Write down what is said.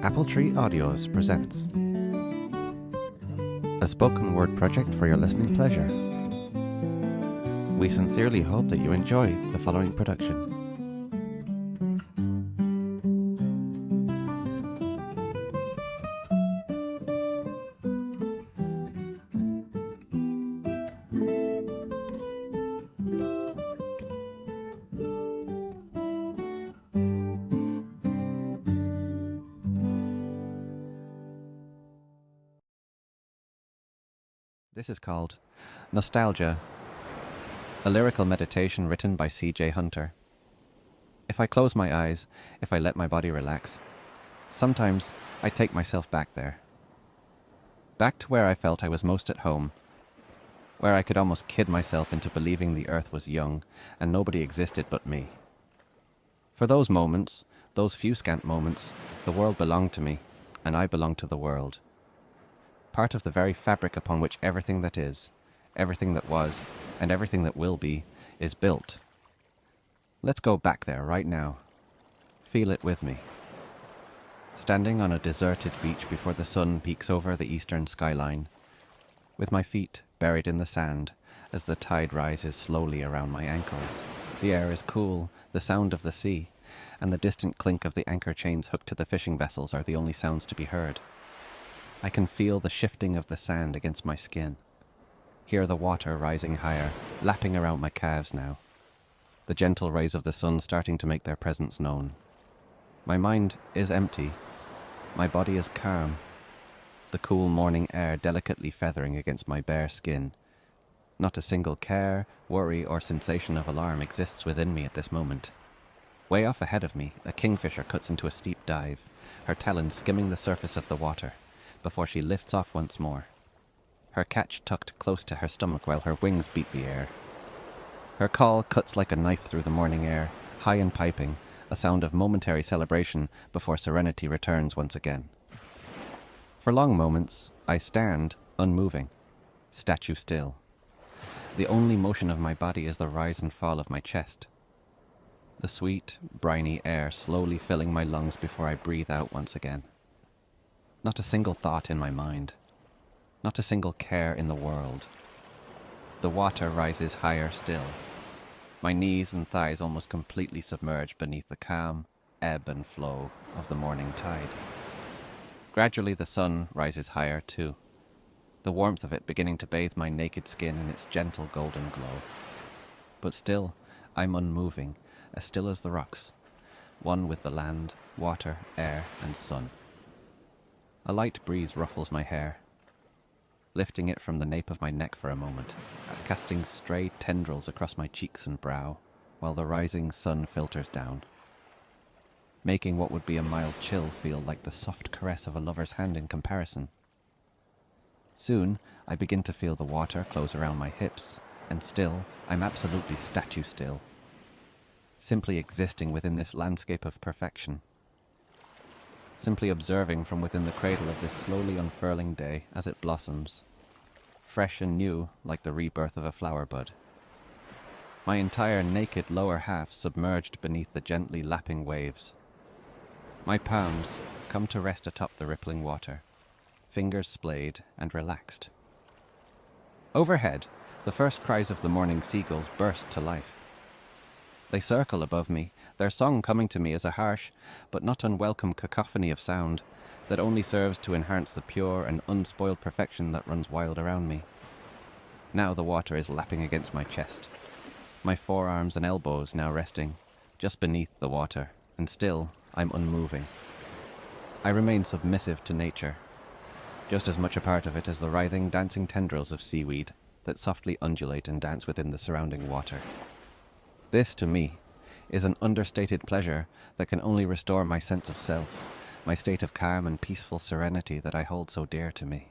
Apple Tree Audios presents a spoken word project for your listening pleasure. We sincerely hope that you enjoy the following production. This is called Nostalgia, a lyrical meditation written by C.J. Hunter. If I close my eyes, if I let my body relax, sometimes I take myself back there. Back to where I felt I was most at home, where I could almost kid myself into believing the earth was young and nobody existed but me. For those moments, those few scant moments, the world belonged to me, and I belonged to the world. Part of the very fabric upon which everything that is, everything that was, and everything that will be, is built. Let's go back there right now. Feel it with me. Standing on a deserted beach before the sun peeks over the eastern skyline, with my feet buried in the sand as the tide rises slowly around my ankles. The air is cool, the sound of the sea, and the distant clink of the anchor chains hooked to the fishing vessels are the only sounds to be heard. I can feel the shifting of the sand against my skin. Hear the water rising higher, lapping around my calves now. The gentle rays of the sun starting to make their presence known. My mind is empty. My body is calm. The cool morning air delicately feathering against my bare skin. Not a single care, worry, or sensation of alarm exists within me at this moment. Way off ahead of me, a kingfisher cuts into a steep dive, her talons skimming the surface of the water, before she lifts off once more. Her catch tucked close to her stomach while her wings beat the air. Her call cuts like a knife through the morning air, high and piping, a sound of momentary celebration before serenity returns once again. For long moments, I stand, unmoving, statue still. The only motion of my body is the rise and fall of my chest. The sweet, briny air slowly filling my lungs before I breathe out once again. Not a single thought in my mind. Not a single care in the world. The water rises higher still. My knees and thighs almost completely submerged beneath the calm ebb and flow of the morning tide. Gradually the sun rises higher too, the warmth of it beginning to bathe my naked skin in its gentle golden glow. But still, I'm unmoving, as still as the rocks, one with the land, water, air, and sun. A light breeze ruffles my hair, lifting it from the nape of my neck for a moment, casting stray tendrils across my cheeks and brow, while the rising sun filters down, making what would be a mild chill feel like the soft caress of a lover's hand in comparison. Soon, I begin to feel the water close around my hips, and still, I'm absolutely statue still, simply existing within this landscape of perfection. Simply observing from within the cradle of this slowly unfurling day as it blossoms, fresh and new like the rebirth of a flower bud. My entire naked lower half submerged beneath the gently lapping waves. My palms come to rest atop the rippling water, fingers splayed and relaxed. Overhead, the first cries of the morning seagulls burst to life. They circle above me, their song coming to me as a harsh but not unwelcome cacophony of sound that only serves to enhance the pure and unspoiled perfection that runs wild around me. Now the water is lapping against my chest, my forearms and elbows now resting just beneath the water, and still I'm unmoving. I remain submissive to nature, just as much a part of it as the writhing, dancing tendrils of seaweed that softly undulate and dance within the surrounding water. This, to me, is an understated pleasure that can only restore my sense of self, my state of calm and peaceful serenity that I hold so dear to me.